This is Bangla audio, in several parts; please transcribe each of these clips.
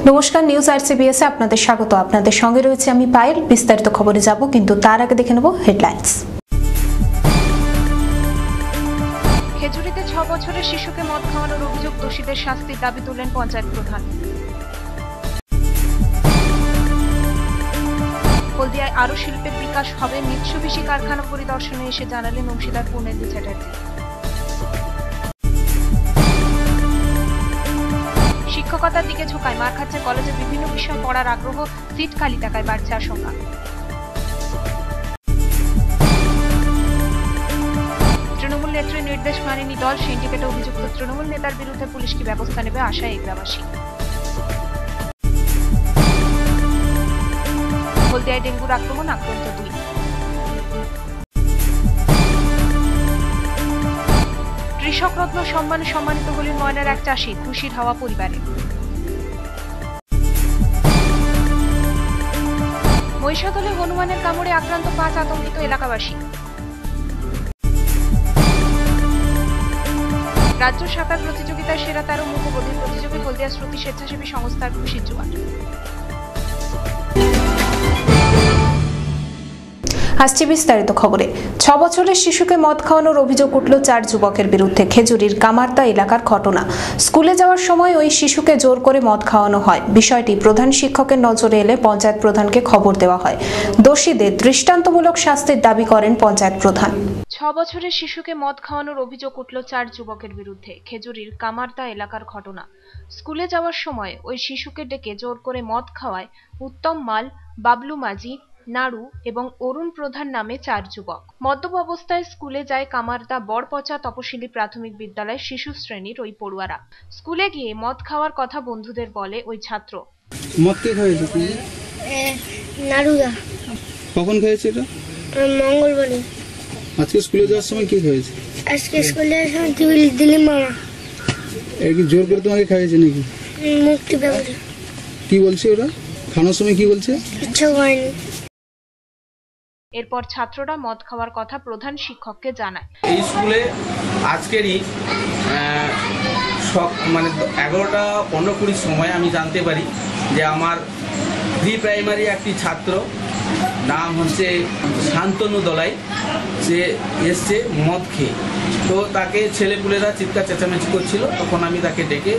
নমস্কার, নিউজ আরসিবিএস এ আপনাদের স্বাগত। আপনাদের সঙ্গে রয়েছে আমি পায়েল। বিস্তারিত খবরে যাব, কিন্তু তার আগে দেখে নেব হেডলাইন্স। খেজুরিতে 6 বছরের শিশুকে মদ খাওয়ানোর অভিযোগ, দোষীদের শাস্তির দাবি তুললেন পঞ্চায়েত প্রধান। হলদিয়ায় আরো শিল্পের বিকাশ হবে, মিৎসুবিশি কারখানা পরিদর্শনে এসে জানালেন অংশীদার পূর্ণেন্দু চ্যাটার্জি। শিক্ষকতার দিকে ঝোঁকায়, মার খাচ্ছে কলেজে বিভিন্ন বিষয় পড়ার আগ্রহ, সিট খালি থাকায় বাড়ছে আশঙ্কা। তৃণমূল নেত্রীর নির্দেশ মানেনি দল, সিন্ডিকেটে অভিযুক্ত তৃণমূল নেতার বিরুদ্ধে পুলিশ কি ব্যবস্থা নেবে আশায় এগরাবাসী। হলদিয়ায় ডেঙ্গুর আক্রমণ, আক্রান্ত 2। কৃষক রত্ন সম্মানে সম্মানিত হলেন ময়নার এক চাষি, খুশির হাওয়া পরিবারে। মহিষাদলে হনুমানের কামড়ে আক্রান্ত 5, আতঙ্কিত এলাকাবাসী। রাজ্য সাঁতার প্রতিযোগিতায় সেরা 13 মুখোপোধি প্রতিযোগী, হলদিয়া শ্রুতি স্বেচ্ছাসেবী সংস্থার খুশির জোয়ার। আসছে বিস্তারিত খবরে। 6 বছরের শিশুকে মদ খাওয়ানোর অভিযোগ উঠল 4 যুবকের বিরুদ্ধে। খেজুরির কামারদা এলাকার ঘটনা। স্কুলে যাওয়ার সময় ওই শিশুকে জোর করে মদ খাওয়ানো হয়। বিষয়টি প্রধান শিক্ষকের নজরে এলে পঞ্চায়েত প্রধানকে খবর দেওয়া হয়। দোষীদের দৃষ্টান্তমূলক শাস্তির দাবি করেন পঞ্চায়েত প্রধান। 6 বছরের শিশুকে মদ খাওয়ানোর অভিযোগ উঠল 4 যুবকের বিরুদ্ধে। খেজুরির কামারদা এলাকার ঘটনা। স্কুলে যাওয়ার সময় ওই শিশুকে ডেকে জোর করে মদ খাওয়ায় উত্তম মাল, বাবলু মাঝি, নাড়ু এবং অরুণ প্রধান নামে 4 যুবক। মদ্যপ অবস্থায় স্কুলে যায় কামারদা বড়পচা তপশিলি প্রাথমিক বিদ্যালয়ের শিশু শ্রেণীর ওই পড়ুয়ারা। স্কুলে গিয়ে মদ খাওয়ার কথা বন্ধুদের বলে ওই ছাত্র। মদ কে খাইয়েছে তুমি? নাড়ুদা। কখন খাইয়েছে এটা? মঙ্গলবারে। আজকে স্কুলে যাওয়ার সময় কি খাইয়েছে? আজকে স্কুলে যাওয়ার সময় দিলি মামা। এর কি জোর করে তোমাকে খাইয়েছে নাকি? মুক্তি পেয়েছে। কি বলছে ওরা? খাওয়ানোর সময় কি বলছে? কিছু হয়নি। এরপর ছাত্ররা মদ খাওয়ার কথা প্রধান শিক্ষককে জানায়। এই স্কুলে আজকেরই 11টা 15-20 সময় আমি জানতে পারি যে আমার প্রি প্রাইমারি একটি ছাত্র, নাম হচ্ছে শান্তনু দলাই, সে এসছে মদ খেয়ে। তো তাকে ছেলেপুলেরা চিৎকার চেঁচামেচি করছিল। তখন আমি তাকে ডেকে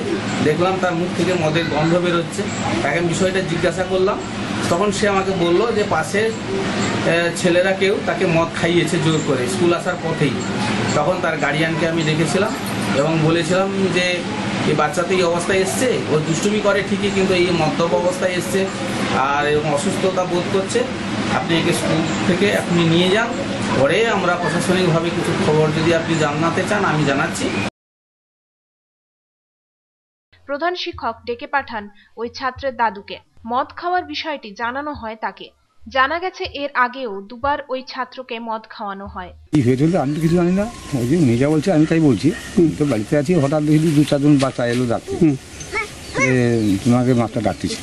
দেখলাম তার মুখ থেকে মদের গন্ধ বেরোচ্ছে। তাকে বিষয়টা জিজ্ঞাসা করলাম। তখন সে আমাকে বলল যে পাশের ছেলেরা কেউ তাকে মদ খাইয়েছে জোর করে স্কুল আসার পথেই। তখন তার গার্ডিয়ানকে আমি ডেকেছিলাম এবং বলেছিলাম যে এই বাচ্চা তো এই অবস্থায় এসছে, ও দুষ্টুমি করে ঠিকই, কিন্তু এই মদ্যপ অবস্থায় এসছে আর এরকম অসুস্থতা বোধ করছে, আপনি একে স্কুল থেকে আপনি নিয়ে যান। পরে আমরা প্রশাসনিকভাবে কিছু খবর যদি আপনি জানাতে চান আমি জানাচ্ছি। প্রধান শিক্ষক ডেকে পাঠান ওই ছাত্রের দাদুকে। মদ খাওয়ার বিষয়টি জানানো হয় তাকে। জানা গেছে এর আগেও 2 বার ওই ছাত্রকে মদ খাওয়ানো হয়। কি হয়েছিল আমি তো কিছু জানি না, ওই যে মেজা বলছে আমি তাই বলছি। তো বাড়িতে আছি, হঠাৎ দেখি 2-4 জন বাচ্চা এলো ডাকতে, তোমাকে মাছটা ডাকতেছি।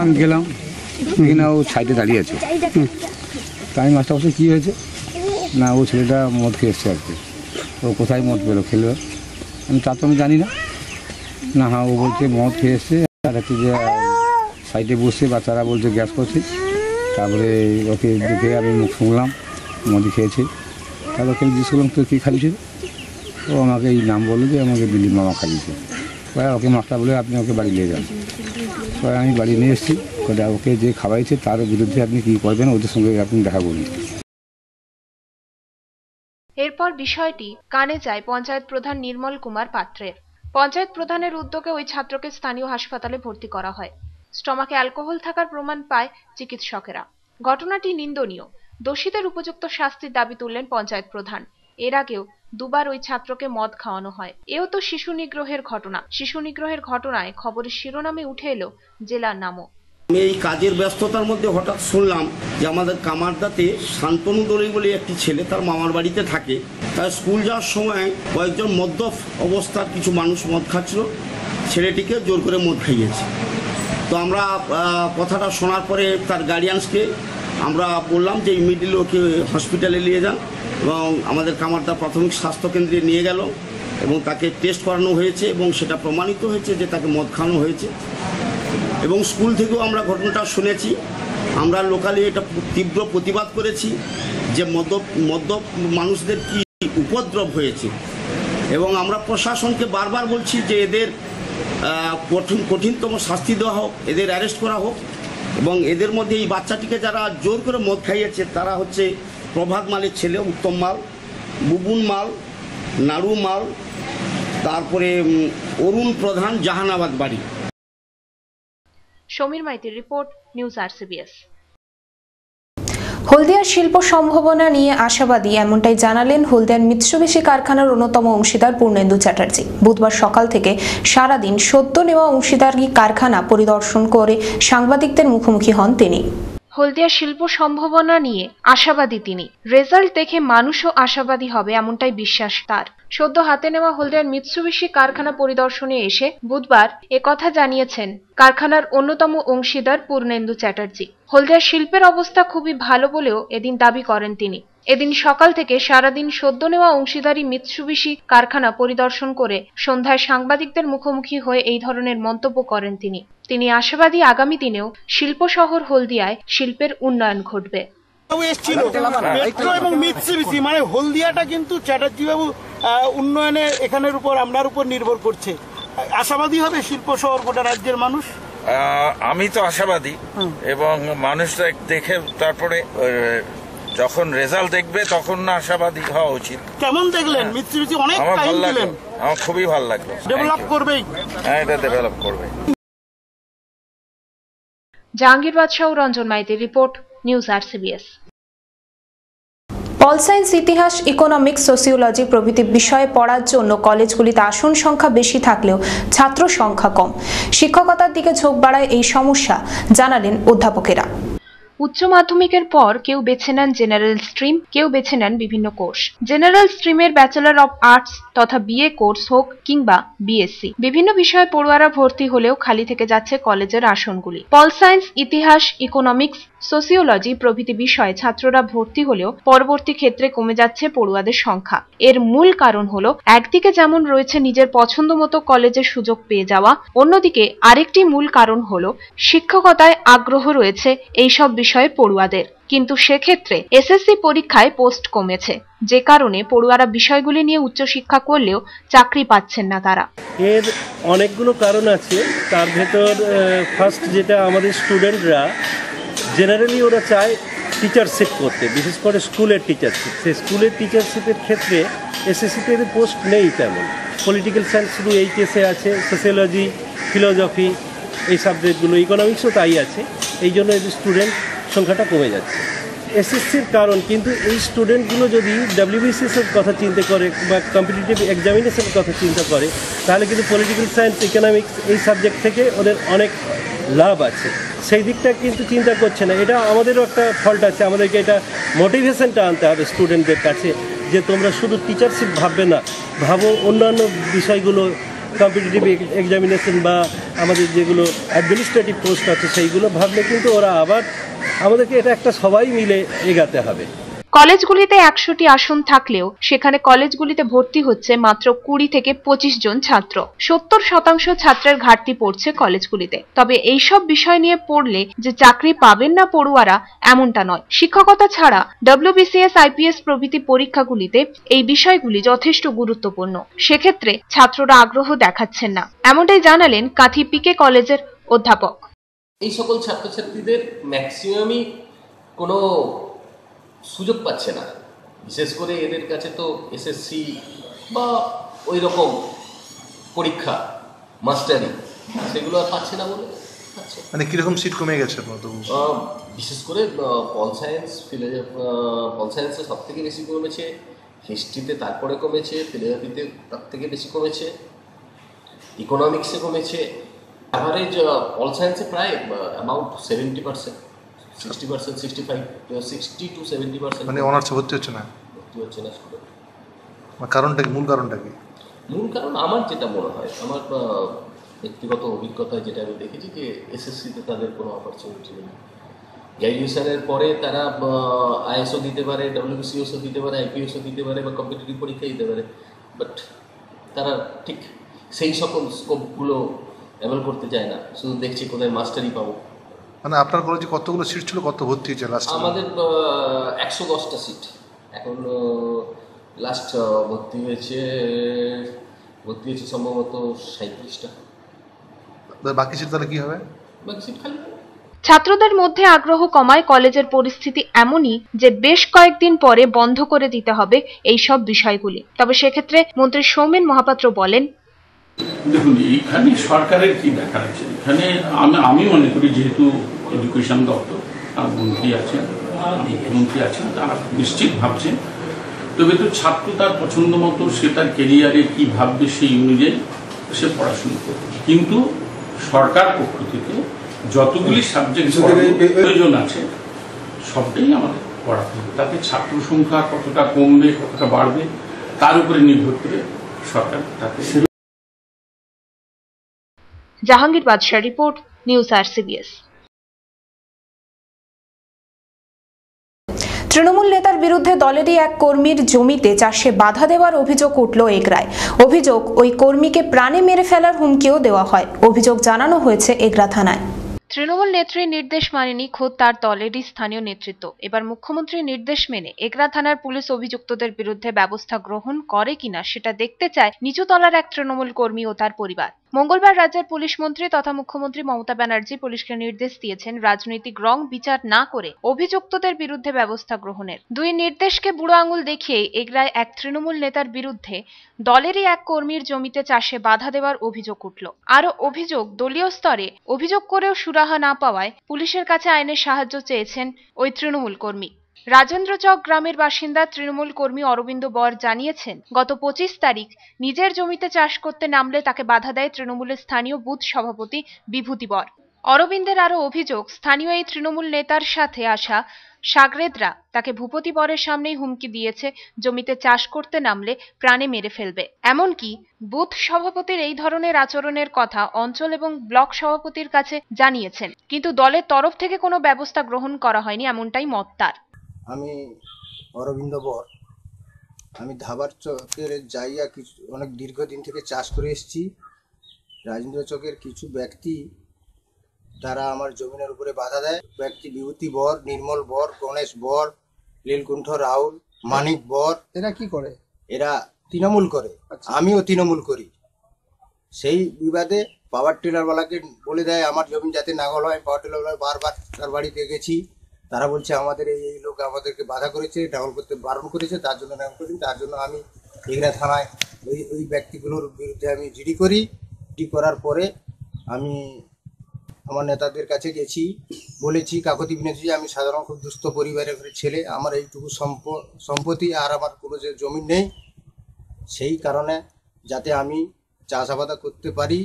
আমি গেলাম, না ও সাইডে দাঁড়িয়ে আছে। তাই মাছটা বলছে কী হয়েছে, না ও ছেলেটা মদ খেয়ে এসছে আর কি। ও কোথায় মদ পেলো খেলো, আমি তা তো আমি জানি না। না হ্যাঁ, ও বলছে মদ খেয়ে এসছে, আর হচ্ছে যে সাইডে বসে বাচ্চারা বলছে গ্যাস করছে। তারপরে ওকে দেখে আমি মুখ শুনলাম মদি খেয়েছে। তারপর ওকে জিজ্ঞেস করলাম তো কী খাইয়েছে, ও আমাকে এই নাম বললো যে আমাকে দিলীপ মামা খাইয়েছে। ওকে মাস্টার বলে আপনি ওকে বাড়ি নিয়ে যান। আমি বাড়ি নিয়ে এসেছি। ওকে যে খাওয়াইছে তার বিরুদ্ধে আপনি কী করবেন, ওদের সঙ্গে আপনি দেখা করুন। এরপর বিষয়টি কানে যায় পঞ্চায়েত প্রধান নির্মল কুমার পাত্রের। পঞ্চায়েত প্রধানের উদ্যোগে ওই ছাত্রকে স্থানীয় হাসপাতালে ভর্তি করা হয়। স্টমাকে অ্যালকোহল থাকার প্রমাণ পায় চিকিৎসকেরা। ঘটনাটি নিন্দনীয়। দোষীদের উপযুক্ত শাস্তির দাবি তুললেন পঞ্চায়েত প্রধান। এর আগেও 2 বার ওই ছাত্রকে মদ খাওয়ানো হয়। এও তো শিশু নিগ্রহের ঘটনা। শিশু নিগ্রহের ঘটনায় খবরের শিরোনামে উঠে এলো জেলার নামও। আমি এই কাজের ব্যস্ততার মধ্যে হঠাৎ শুনলাম যে আমাদের কামারদাতে শান্তনু দোলাই বলে একটি ছেলে তার মামার বাড়িতে থাকে। তার স্কুল যাওয়ার সময় কয়েকজন মদ্যপ অবস্থার কিছু মানুষ মদ খাচ্ছিল, ছেলেটিকে জোর করে মদ খাইয়েছে। তো আমরা কথাটা শোনার পরে তার গার্ডিয়ানসকে আমরা বললাম যে ইমিডিয়েটলি ওকে হসপিটালে নিয়ে যান, এবং আমাদের কামারদা প্রাথমিক স্বাস্থ্যকেন্দ্রে নিয়ে গেল এবং তাকে টেস্ট করানো হয়েছে এবং সেটা প্রমাণিত হয়েছে যে তাকে মদ খাওয়ানো হয়েছে। এবং স্কুল থেকেও আমরা ঘটনাটা শুনেছি। আমরা লোকালি এটা তীব্র প্রতিবাদ করেছি যে মদ্যপ মানুষদের কি উপদ্রব হয়েছে, এবং আমরা প্রশাসনকে বারবার বলছি যে এদের কঠিনতম শাস্তি দেওয়া হোক, এদের অ্যারেস্ট করা হোক। এবং এদের মধ্যে এই বাচ্চাটিকে যারা জোর করে মদ খাইয়েছে তারা হচ্ছে প্রভাত মালের ছেলে উত্তম মাল, বুবুন মাল, নাড়ু মাল, তারপরে অরুণ প্রধান, জাহানাবাদ বাড়ি। সমীর মাইতির রিপোর্ট, নিউজ RCBS। হলদিয়ার শিল্প সম্ভাবনা নিয়ে আশাবাদী, এমনটাই জানালেন হলদিয়ার মিৎসুবিশি কারখানার অন্যতম অংশীদার পূর্ণেন্দু চ্যাটার্জি। বুধবার সকাল থেকে সারাদিন সদ্য নেওয়া অংশীদারি কারখানা পরিদর্শন করে সাংবাদিকদের মুখোমুখি হন তিনি। হলদিয়া শিল্প সম্ভাবনা নিয়ে আশাবাদী তিনি। রেজাল্ট দেখে মানুষও আশাবাদী হবে এমনটাই বিশ্বাস তার। সদ্য হাতে নেওয়া হলদিয়ার মিৎসুবিশি কারখানা পরিদর্শনে এসে বুধবার একথা জানিয়েছেন কারখানার অন্যতম অংশীদার পূর্ণেন্দু চ্যাটার্জি। হলদিয়ার শিল্পের অবস্থা খুবই ভালো বলেও এদিন দাবি করেন তিনি। এদিন সকাল থেকে সারাদিন সদ্য নেওয়া অংশীদারি মিৎসুবিশি কারখানা পরিদর্শন করে সন্ধ্যায় সাংবাদিকদের মুখোমুখি হয়ে এই ধরনের মন্তব্য করেন তিনি। তিনি আশাবাদী আগামী দিনেও শিল্প শহর হলদিয়ায় শিল্পের উন্নয়ন ঘটবে। মেট্রো এবং মিৎসুবিশি মানে হলদিয়াটা কিন্তু চ্যাটার্জি বাবু উন্নয়নে এখানের উপর আমরার উপর নির্ভর করছে। আশাবাদী হবে শিল্প শহর গোটা রাজ্যের মানুষ। আমি তো আশাবাদী, এবং মানুষরা দেখে তারপরে যখন রেজাল্ট দেখবে তখন না আশাবাদী হওয়া উচিত। কেমন দেখলেন মিৎসুবিশি? অনেক টাইম দিলেন। আমার খুবই ভালো লাগলো। ডেভেলপ করবেই। হ্যাঁ, এটা ডেভেলপ করবে। জাহাঙ্গীর বাদশাহ ও রঞ্জন মাইতির report, news RCBS। Pol science, ইতিহাস, ইকোনমিক্স, সোসিওলজি প্রভৃতি বিষয়ে পড়ার জন্য কলেজগুলিতে আসন সংখ্যা বেশি থাকলেও ছাত্র সংখ্যা কম। শিক্ষকতার দিকে ঝোঁক বাড়ায় এই সমস্যা, জানালেন অধ্যাপকেরা। উচ্চ মাধ্যমিকের পর কেউ বেছে নেন জেনারেল স্ট্রিম, কেউ বেছে নেন বিভিন্ন কোর্স। জেনারেল স্ট্রিমের ব্যাচেলর অব আর্টস তথা BA কোর্স হোক কিংবা BSc, বিভিন্ন বিষয়ে পড়ুয়ারা ভর্তি হলেও খালি থেকে যাচ্ছে কলেজের আসনগুলি। পল সায়েন্স, ইতিহাস, ইকোনমিক্স, সোসিওলজি প্রভৃতি বিষয়ে ছাত্ররা ভর্তি হলেও পরবর্তী ক্ষেত্রে কমে যাচ্ছে পড়ুয়াদের সংখ্যা। এর মূল কারণ হলো, একদিকে যেমন রয়েছে নিজের পছন্দ মতো কলেজের সুযোগ পেয়ে যাওয়া, অন্যদিকে আরেকটি মূল কারণ হলো শিক্ষকতায় আগ্রহ রয়েছে এইসব বিষয়ে পড়ুয়াদের, কিন্তু সেক্ষেত্রে SSC পরীক্ষায় পোস্ট কমেছে, যে কারণে পড়ুয়ারা বিষয়গুলি নিয়ে উচ্চশিক্ষা করলেও চাকরি পাচ্ছেন না তারা। এর অনেকগুলো কারণ আছে। তার ভেতর ফার্স্ট যেটা, আমাদের স্টুডেন্টরা জেনারেলি ওরা চায় টিচারশিপ করতে, বিশেষ করে স্কুলের টিচারশিপ। সেই স্কুলের টিচারশিপের ক্ষেত্রে SSCতে এদের পোস্ট নেই তেমন। পলিটিক্যাল সায়েন্স শুধু HSে আছে, সোসিওলজি, ফিলোসফি এই সাবজেক্টগুলো, ইকোনমিক্সও তাই আছে। এই জন্য এদের স্টুডেন্ট সংখ্যাটা কমে যাচ্ছে। SSCর কারণ, কিন্তু এই স্টুডেন্টগুলো যদি WBCS-এর কথা চিন্তা করে বা কম্পিটিটিভ এক্সামিনেশনের কথা চিন্তা করে, তাহলে কিন্তু পলিটিক্যাল সায়েন্স, ইকোনমিক্স এই সাবজেক্ট থেকে ওদের অনেক লাভ আছে। সেই দিকটা কিন্তু চিন্তা করছে না। এটা আমাদেরও একটা ফল্ট আছে। আমাদেরকে এটা মোটিভেশনটা আনতে হবে স্টুডেন্টদের কাছে, যে তোমরা শুধু টিচারশিপ ভাববে না, ভাবো অন্যান্য বিষয়গুলো, কম্পিটিটিভ এক্সামিনেশন বা আমাদের যেগুলো অ্যাডমিনিস্ট্রেটিভ পোস্ট আছে সেইগুলো ভাবলে কিন্তু ওরা আবার আমাদেরকে এটা একটা সবাই মিলে এগাতে হবে। কলেজগুলিতে 100টি আসন থাকলেও সেখানে কলেজগুলিতে ভর্তি হচ্ছে মাত্র 20 থেকে 25 জন ছাত্র। 70% ছাত্রের ঘাটতি পড়ছে কলেজগুলিতে। তবে এইসব বিষয় নিয়ে পড়লে যে চাকরি পাবেন না পড়ুয়ারা, এমনটা নয়। শিক্ষকতা ছাড়া WBCS, IPS প্রভৃতি পরীক্ষাগুলিতে এই বিষয়গুলি যথেষ্ট গুরুত্বপূর্ণ। সেক্ষেত্রে ছাত্ররা আগ্রহ দেখাচ্ছেন না, এমনটাই জানালেন কাঁথি PK কলেজের অধ্যাপক। এই সকল ছাত্রছাত্রীদের ম্যাক্সিমামই কোনো সুযোগ পাচ্ছে না। বিশেষ করে এদের কাছে তো SSC বা ওই রকম পরীক্ষা, মাস্টারি, সেগুলো আর পাচ্ছে না বলে পাচ্ছে। মানে কীরকম সিট কমে গেছে? বিশেষ করে পল সায়েন্স, পল সায়েন্সে সব থেকে বেশি কমেছে, হিস্ট্রিতে তারপরে কমেছে, ফিলোসফিতে তার থেকে বেশি কমেছে, ইকোনমিক্সে কমেছে। অ্যাভারেজ পল সায়েন্সে প্রায় অ্যামাউন্ট 70%, 60%, 65, 60 to 70%। মানে অনার্সে ভর্তি হচ্ছে না স্কুলে। কারণটা কি? মূল কারণটা কি? মূল কারণ আমার যেটা মনে হয়, আমার ব্যক্তিগত অভিজ্ঞতায় যেটা আমি দেখেছি, যে SSCতে তাদের কোনো অপরচুনিটি নেই। গ্র্যাজুয়েশনের পরে তারা ISO দিতে পারে, WBCSও দিতে পারে, IPSও দিতে পারে বা কম্পিটিটিভ পরীক্ষা দিতে পারে, বাট তারা ঠিক সেই সকল স্কোপগুলো অ্যাভেল করতে চায় না, শুধু দেখছি কোথায় মাস্টারই পাবো। মানে আপনার কলেজে কতগুলো সিট ছিল, কত ভর্তি হয়েছে লাস্ট? আমাদের 110টা সিট, এখন লাস্ট ভর্তি হয়েছে সম্ভবত 37টা। বাকি সিট তাহলে কি হবে? বাকি সিট খালি। ছাত্রদের মধ্যে আগ্রহ কমায় কলেজের পরিস্থিতি এমনই যে বেশ কয়েকদিন পরে বন্ধ করে দিতে হবে এই সব বিষয়গুলি। তবে সেক্ষেত্রে মন্ত্রী সৌমেন মহাপাত্র বলেন, দেখুন এইখানে সরকারের কি দেখার আছে, এখানে আমি মনে করি যেহেতু এডুকেশন দপ্তর মন্ত্রী আছেন, মুখ্যমন্ত্রী আছেন, তারা নিশ্চিত ভাবছেন, তবে তো ছাত্র তার পছন্দ মতো সে তার কেরিয়ারে কি ভাববে সেই অনুযায়ী সে পড়াশোনা করবে। কিন্তু সরকার পক্ষ থেকে যতগুলি সাবজেক্ট প্রয়োজন আছে সবটাই আমাদের পড়াতে হবে। তাতে ছাত্র সংখ্যা কতটা কমবে কতটা বাড়বে তার উপরে নির্ভর করে সরকার তাতে। জাহাঙ্গীর বাদশাহ রিপোর্ট, নিউজ RCBS। তৃণমূল নেতার বিরুদ্ধে দলেরই এক কর্মীর জমিতে চাষে বাধা দেওয়ার অভিযোগ উঠল এগরায়। অভিযোগ, ওই কর্মীকে প্রাণে মেরে ফেলার হুমকিও দেওয়া হয়। অভিযোগ জানানো হয়েছে এগরা থানায়। তৃণমূল নেত্রীর নির্দেশ মানেনি খোদ তার দলেরই স্থানীয় নেতৃত্ব। এবার মুখ্যমন্ত্রীর নির্দেশ মেনে এগরা থানার পুলিশ অভিযুক্তদের বিরুদ্ধে ব্যবস্থা গ্রহণ করে কিনা সেটা দেখতে চায় নিচুতলার এক তৃণমূল কর্মী ও তার পরিবার। মঙ্গলবার রাজ্যের পুলিশ মন্ত্রী তথা মুখ্যমন্ত্রী মমতা ব্যানার্জি পুলিশকে নির্দেশ দিয়েছেন রাজনৈতিক রং বিচার না করে অভিযুক্তদের বিরুদ্ধে ব্যবস্থা গ্রহণের। দুই নির্দেশকে বুড়ো আঙুল দেখিয়ে এগরায় এক তৃণমূল নেতার বিরুদ্ধে দলেরই এক কর্মীর জমিতে চাষে বাধা দেওয়ার অভিযোগ উঠল। আরও অভিযোগ, দলীয় স্তরে অভিযোগ করেও সুরাহা না পাওয়ায় পুলিশের কাছে আইনের সাহায্য চেয়েছেন ওই তৃণমূল কর্মী। রাজেন্দ্রচক গ্রামের বাসিন্দা তৃণমূল কর্মী অরবিন্দ বর জানিয়েছেন, গত 25 তারিখ নিজের জমিতে চাষ করতে নামলে তাকে বাধা দেয় তৃণমূলের স্থানীয় বুথ সভাপতি বিভূতি বর। অরবিন্দের আরও অভিযোগ, স্থানীয় এই তৃণমূল নেতার সাথে আসা সাগরেদরা তাকে ভূপতি বরের সামনেই হুমকি দিয়েছে জমিতে চাষ করতে নামলে প্রাণে মেরে ফেলবে। এমনকি বুথ সভাপতির এই ধরনের আচরণের কথা অঞ্চল এবং ব্লক সভাপতির কাছে জানিয়েছেন, কিন্তু দলের তরফ থেকে কোনো ব্যবস্থা গ্রহণ করা হয়নি, এমনটাই মত তার। আমি অরবিন্দ বর, আমি ধাবার চকের জায়গা কিছু অনেক দীর্ঘদিন থেকে চাষ করে এসেছি। রাজেন্দ্র চকের কিছু ব্যক্তি তারা আমার জমিনের উপরে বাধা দেয়। ব্যক্তি বিভূতি বর, নির্মল বর, গণেশ বর, লীলকুণ্ঠ রাহুল, মানিক বর। এরা কি করে? এরা তৃণমূল করে, আমিও তৃণমূল করি। সেই বিবাদে পাওয়ার টিলারওয়ালাকে বলে দেয় আমার জমি যাতে নাঙল হয়। পাওয়ার টিলারওয়ালা বারবার তার বাড়িতে গেছি, তারা বলছে আমাদের এই লোক আমাদেরকে বাধা করেছে, ডাবল করতে বারণ করেছে, তার জন্য নাম করি। তার জন্য আমি এগরা থানায় ওই ব্যক্তিগুলোর বিরুদ্ধে আমি জিডি করি। জিডি করার পরে আমি আমার নেতাদের কাছে গেছি, বলেছি, কাকতি বিনেছি, আমি সাধারণ খুব দুস্থ পরিবারের ছেলে, আমার এইটুকু সম্পত্তি আর আমার কোনো যে জমি নেই, সেই কারণে যাতে আমি চাষাবাদ করতে পারি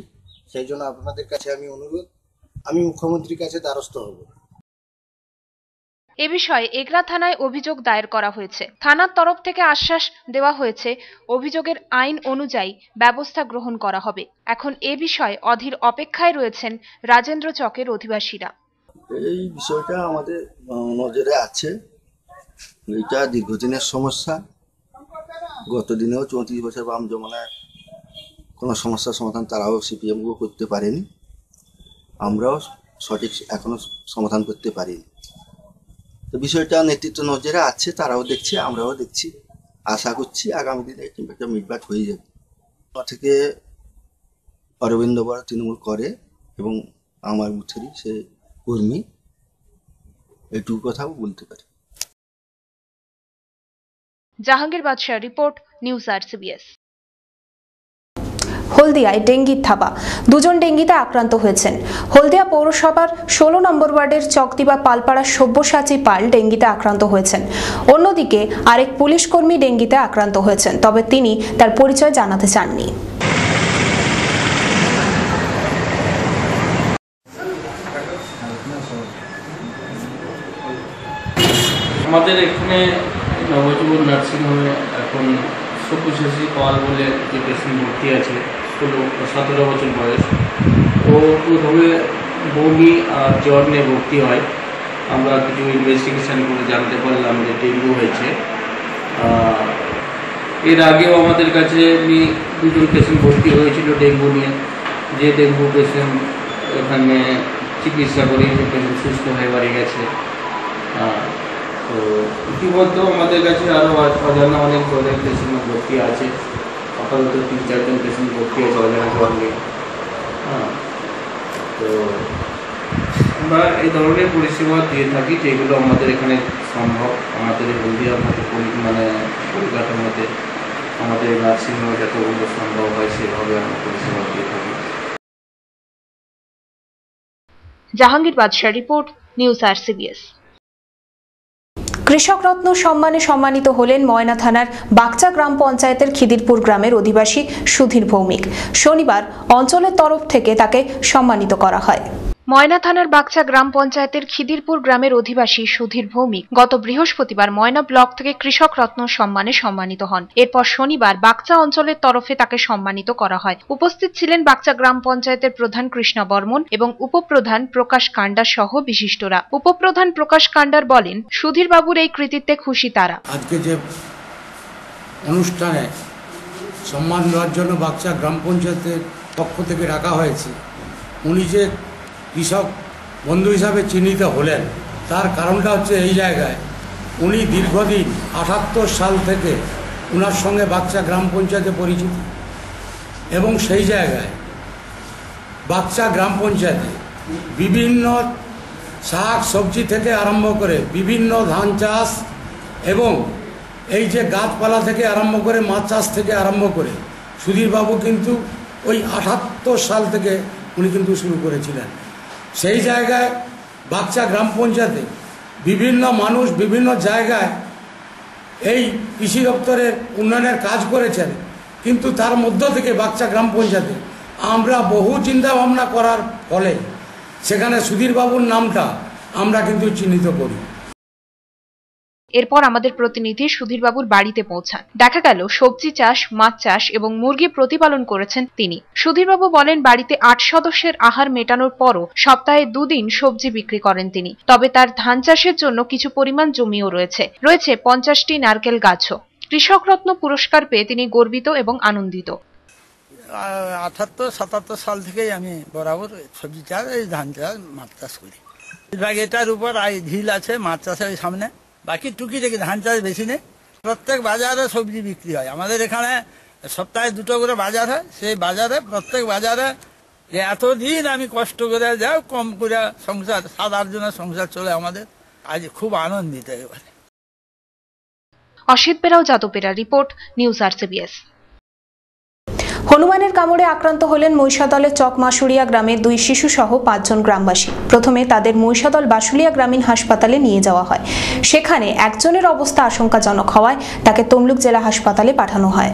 সেই জন্য আপনাদের কাছে আমি অনুরোধ, আমি মুখ্যমন্ত্রীর কাছে দ্বারস্থ হব। এ বিষয়ে এগরা থানায় অভিযোগ দায়ের করা হয়েছে। থানার তরফ থেকে আশ্বাস দেওয়া হয়েছে অভিযোগের আইন অনুযায়ী ব্যবস্থা গ্রহণ করা হবে। এখন এ বিষয়ে অধীর অপেক্ষায় রয়েছেন রাজেন্দ্র চকের অধিবাসীরা। এই বিষয়টা আমাদের নজরে আছে, এটা দীর্ঘদিনের সমস্যা। গত দিনেও 34 বছর বাম জমানায় কোনো সমস্যার সমাধান তারাও সিপিএমও করতে পারেনি, আমরাও সঠিক এখনো সমাধান করতে পারিনি। তো বিষয়টা নেতৃত্ব নজরে আছে, তারাও দেখছে, আমরাও দেখছি। আশা করছি আগামী দিনে একটা মিটমাট হয়ে যাবে। থেকে অরবিন্দ বর তৃণমূল করে এবং আমার বুথেরই সে কর্মী, এটুকু কথাও বলতে পারি। জাহাঙ্গীর বাদশাহ রিপোর্ট, নিউজ RCBS। হলদিয়ায় ডেঙ্গির থাবা, দুজন ডেঙ্গিতে আক্রান্ত হয়েছেন। হলদিয়া পৌরসভার 16 নম্বর ওয়ার্ডের চকদিবা পালপাড়ার সব্যসাচী পাল ডেঙ্গিতে আক্রান্ত হয়েছেন। অন্যদিকে আরেক পুলিশ কর্মী ডেঙ্গিতে আক্রান্ত হয়েছেন, তবে তিনি তার পরিচয় জানাতে চাননি। আমাদের এখানে নবজীবন নার্সিংহোমে এখন সব্যসাচী পাল বলে যে পেশেন্ট ভর্তি আছে, 17 বছর বয়স। ও প্রথমে বমি আর জ্বর নিয়ে ভর্তি হয়। আমরা কিছু ইনভেস্টিগেশন করে জানতে পারলাম যে ডেঙ্গু হয়েছে। এর আগেও আমাদের কাছে দুজন পেশেন্ট ভর্তি হয়েছিল ডেঙ্গু নিয়ে, যে ডেঙ্গু পেশেন্ট এখানে চিকিৎসা করে পেশেন্ট সুস্থ হয়ে বাড়ি গেছে। তো ইতিমধ্যে আমাদের কাছে আরও অজানা অনেক ধরনের পেশেন্ট ভর্তি আছে, আপাতত 3-4 জন পেশেন্ট ভর্তি আছে অজানা জ্বর নিয়ে। তো আমরা এই ধরনের পরিষেবা দিয়ে থাকি যেগুলো আমাদের এখানে সম্ভব, আমাদের হলদিয়ার মতো পরিকাঠামোতে আমাদের নার্সিংহোমে যতগুলো সম্ভব হয় সেভাবে আমরা পরিষেবা দিয়ে থাকি। জাহাঙ্গীর বাদশাহ রিপোর্ট, নিউজ RCBS। কৃষক রত্ন সম্মানে সম্মানিত হলেন ময়না থানার বাগচা গ্রাম পঞ্চায়েতের খিদিরপুর গ্রামের অধিবাসী সুধীর ভৌমিক। শনিবার অঞ্চলের তরফ থেকে তাকে সম্মানিত করা হয়। ময়না থানার বাগচা গ্রাম পঞ্চায়েতের খিদিরপুর গ্রামের অধিবাসী সুধীর ভৌমিক গত বৃহস্পতিবার ময়না ব্লক থেকে কৃষক রত্ন সম্মানে সম্মানিত হন। এরপর শনিবার বাগচা অঞ্চলের তরফে তাকে সম্মানিত করা হয়। উপস্থিত ছিলেন বাগচা গ্রাম পঞ্চায়েতের প্রধান কৃষ্ণা বর্মন এবং উপপ্রধান প্রকাশ কান্ডার সহ বিশিষ্টরা। উপপ্রধান প্রকাশ কান্ডার বলেন, সুধীর বাবুর এই কৃতিত্বে খুশি তারা। আজকে যে অনুষ্ঠানে সম্মান দেওয়ার জন্য বাগচা গ্রাম পঞ্চায়েতের পক্ষ থেকে রাখা হয়েছে, উনি যে কৃষক বন্ধু হিসাবে চিহ্নিত হলেন তার কারণটা হচ্ছে এই জায়গায় উনি দীর্ঘদিন 78 সাল থেকে ওনার সঙ্গে বাগচা গ্রাম পঞ্চায়েতে পরিচিত এবং সেই জায়গায় বাগচা গ্রাম পঞ্চায়েতে বিভিন্ন শাক সবজি থেকে আরম্ভ করে বিভিন্ন ধান চাষ এবং এই যে গাছপালা থেকে আরম্ভ করে মাছ চাষ থেকে আরম্ভ করে সুধীরবাবু কিন্তু ওই 78 সাল থেকে উনি কিন্তু শুরু করেছিলেন। সেই জায়গায় বাগচা গ্রাম পঞ্চায়েতে বিভিন্ন মানুষ বিভিন্ন জায়গায় এই কৃষি দপ্তরের উন্নয়নের কাজ করেছেন, কিন্তু তার মধ্য থেকে বাগচা গ্রাম পঞ্চায়েতে আমরা বহু চিন্তা ভাবনা করার ফলে সেখানে সুধীরবাবুর নামটা আমরা কিন্তু চিহ্নিত করি। এরপর আমাদের প্রতিনিধি সুধীরবাবুর বাড়িতে পৌঁছান। দেখা গেল সবজি চাষ, মাছ চাষ এবং মুরগি প্রতিপালন করেছেন তিনি। সুধীরবাবু বলেন, বাড়িতে 8 সদস্যের আহার মেটানোর পরও সপ্তাহে 2 দিন সবজি বিক্রি করেন তিনি। তবে তার ধান চাষের জন্য কিছু পরিমাণ জমিও রয়েছে 50টি নারকেল গাছও। কৃষক রত্ন পুরস্কার পেয়ে তিনি গর্বিত এবং আনন্দিত। 78-77 সাল থেকেই আমি বরাবর সবজি চাষ, এই ধান চাষ, মাছ চাষ করি। এটার উপর ঝিল আছে, মাছ চাষের সামনে, বাকি টুকি থেকে ধান চাষ বেশি নেই। প্রত্যেক বাজারে সবজি বিক্রি হয়। আমাদের এখানে সপ্তাহে 2টো করে বাজার হয়। সেই বাজারে প্রত্যেক বাজারে এতদিন আমি কষ্ট করে যাও কম করে সংসার 7-8 জনের সংসার চলে আমাদের। আজ খুব আনন্দিত এবারে। অসিত বেরাও, জাতপেরা রিপোর্ট, নিউজ RCBS। হনুমানের কামড়ে আক্রান্ত হলেন মহিষাদলের চকমাশুড়িয়া গ্রামের 2 শিশু সহ 5 জন গ্রামবাসী। প্রথমে তাদের মহিষাদল বাসুলিয়া গ্রামীণ হাসপাতালে নিয়ে যাওয়া হয়। সেখানে একজনের অবস্থা আশঙ্কাজনক হওয়ায় তাকে তমলুক জেলা হাসপাতালে পাঠানো হয়।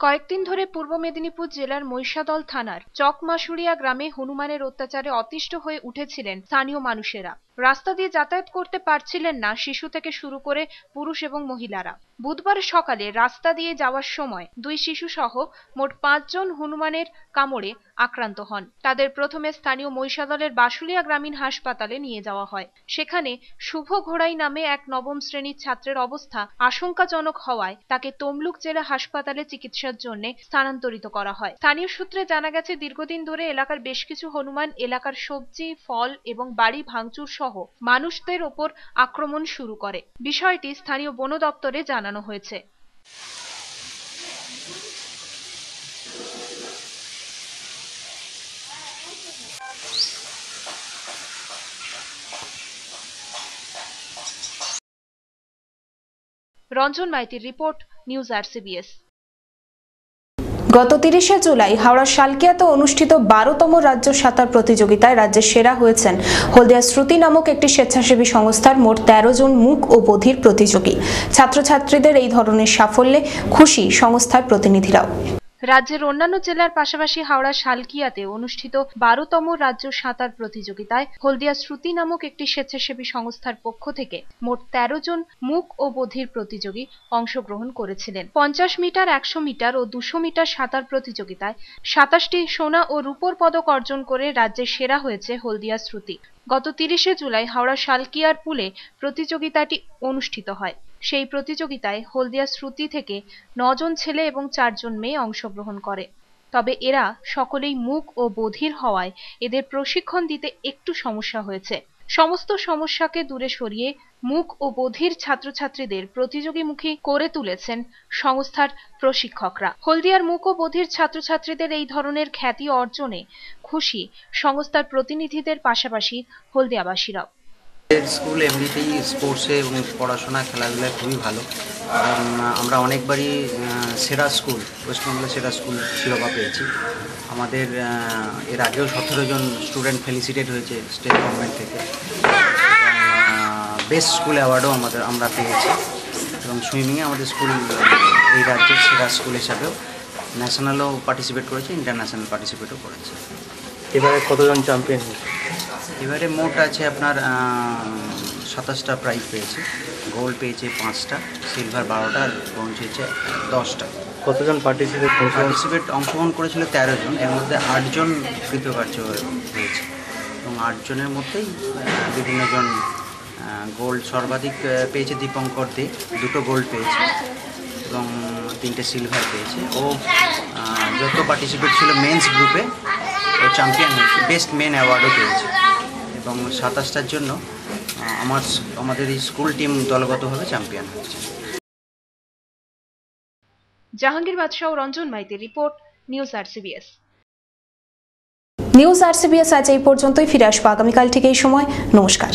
কয়েকদিন ধরে পূর্ব মেদিনীপুর জেলার মহিষাদল থানার চকমাশুড়িয়া গ্রামে হনুমানের অত্যাচারে অতিষ্ঠ হয়ে উঠেছিলেন স্থানীয় মানুষেরা। রাস্তা দিয়ে যাতায়াত করতে পারছিলেন না শিশু থেকে শুরু করে পুরুষ এবং মহিলারা। বুধবার সকালে রাস্তা দিয়ে যাওয়ার সময় 2 শিশু সহ মোট 5 জন হনুমানের কামড়ে আক্রান্ত হন। তাদের প্রথমে স্থানীয় মহিষাদলের বাসুলিয়া গ্রামীণ হাসপাতালে নিয়ে যাওয়া হয়। সেখানে শুভ ঘোড়াই নামে এক নবম শ্রেণীর ছাত্রের অবস্থা আশঙ্কাজনক হওয়ায় তাকে তমলুক জেলা হাসপাতালে চিকিৎসার জন্য স্থানান্তরিত করা হয়। স্থানীয় সূত্রে জানা গেছে, দীর্ঘদিন ধরে এলাকার বেশ কিছু হনুমান এলাকার সবজি, ফল এবং বাড়ি ভাঙচুর সহ মানুষদের ওপর আক্রমণ শুরু করে। বিষয়টি স্থানীয় বন দপ্তরে জানানো হয়েছে। রঞ্জন মাইতির রিপোর্ট, নিউজ RCBS। গত 30শে জুলাই হাওড়ার শালকিয়াতে অনুষ্ঠিত 12তম রাজ্য সাঁতার প্রতিযোগিতায় রাজ্যের সেরা হয়েছেন হলদিয়া শ্রুতি নামক একটি স্বেচ্ছাসেবী সংস্থার মোট 13 জন মূক ও বধির প্রতিযোগী। ছাত্রছাত্রীদের এই ধরনের সাফল্যে খুশি সংস্থার প্রতিনিধিরাও। রাজ্যের অন্যান্য জেলার পাশাপাশি হাওড়া শালকিয়াতে অনুষ্ঠিত 12তম রাজ্য সাঁতার প্রতিযোগিতায় হলদিয়া শ্রুতি নামক একটি স্বেচ্ছাসেবী সংস্থার পক্ষ থেকে মোট 13 জন মূক ও বধির প্রতিযোগী অংশগ্রহণ করেছিলেন। 50 মিটার, 100 মিটার ও 200 মিটার সাঁতার প্রতিযোগিতায় 27টি সোনা ও রূপোর পদক অর্জন করে রাজ্যের সেরা হয়েছে হলদিয়া শ্রুতি। গত 30শে জুলাই হাওড়া শালকিয়ার পুলে প্রতিযোগিতাটি অনুষ্ঠিত হয়। সেই প্রতিযোগিতায় হলদিয়া শ্রুতি থেকে 9 জন ছেলে এবং 4 জন মেয়ে অংশগ্রহণ করে। তবে এরা সকলেই মূক ও বধির হওয়ায় এদের প্রশিক্ষণ দিতে একটু সমস্যা হয়েছে। সমস্ত সমস্যাকে দূরে সরিয়ে মূক ও বধির ছাত্রছাত্রীদের প্রতিযোগীমুখী করে তুলেছেন সংস্থার প্রশিক্ষকরা। হলদিয়ার মূক ও বধির ছাত্রছাত্রীদের এই ধরনের খ্যাতি অর্জনে খুশি সংস্থার প্রতিনিধিদের পাশাপাশি হলদিয়াবাসীরাও। স্কুল এমনিতেই স্পোর্টসে এবং পড়াশোনা খেলাধুলায় খুবই ভালো। আমরা অনেকবারই সেরা স্কুল, ওয়েস্টবেঙ্গলের সেরা স্কুল শিরোপা পেয়েছি। আমাদের এর আগেও 17 জন স্টুডেন্ট ফেলিসিটেড হয়েছে স্টেট গভর্নমেন্ট থেকে। বেস্ট স্কুল অ্যাওয়ার্ডও আমরা পেয়েছি এবং সুইমিংয়ে আমাদের স্কুল এই রাজ্যের সেরা স্কুল হিসাবেও ন্যাশনালও পার্টিসিপেট করেছে, ইন্টারন্যাশনাল পার্টিসিপেটও করেছে। এবারে কতজন চ্যাম্পিয়ন? এবারে মোট আছে আপনার 27টা প্রাইজ পেয়েছে। গোল্ড পেয়েছে 5টা, সিলভার 12টা, আর ব্রোঞ্জ হয়েছে 10টা। কতজন পার্টিসিপেট অংশগ্রহণ করেছিল 13 জন, এর মধ্যে 8 জন কৃতকার্য হয়েছে এবং 8 জনের মধ্যেই বিভিন্ন জন গোল্ড সর্বাধিক পেয়েছে দীপঙ্কর দে, 2টো গোল্ড পেয়েছে এবং 3টে সিলভার পেয়েছে। ও যত পার্টিসিপেট ছিল মেন্স গ্রুপে ও চ্যাম্পিয়ন হয়েছে, বেস্ট মেন অ্যাওয়ার্ডও পেয়েছে এবং 27টার জন্য আমাদের এই স্কুল টিম দলগতভাবে চ্যাম্পিয়ন হয়েছে। জাহাঙ্গীর বাদশাহ ও রঞ্জন মাইতির report, news RCBS। News RCBS আজ এই পর্যন্তই। ফিরে আসবো আগামীকাল ঠিক এই সময়। নমস্কার।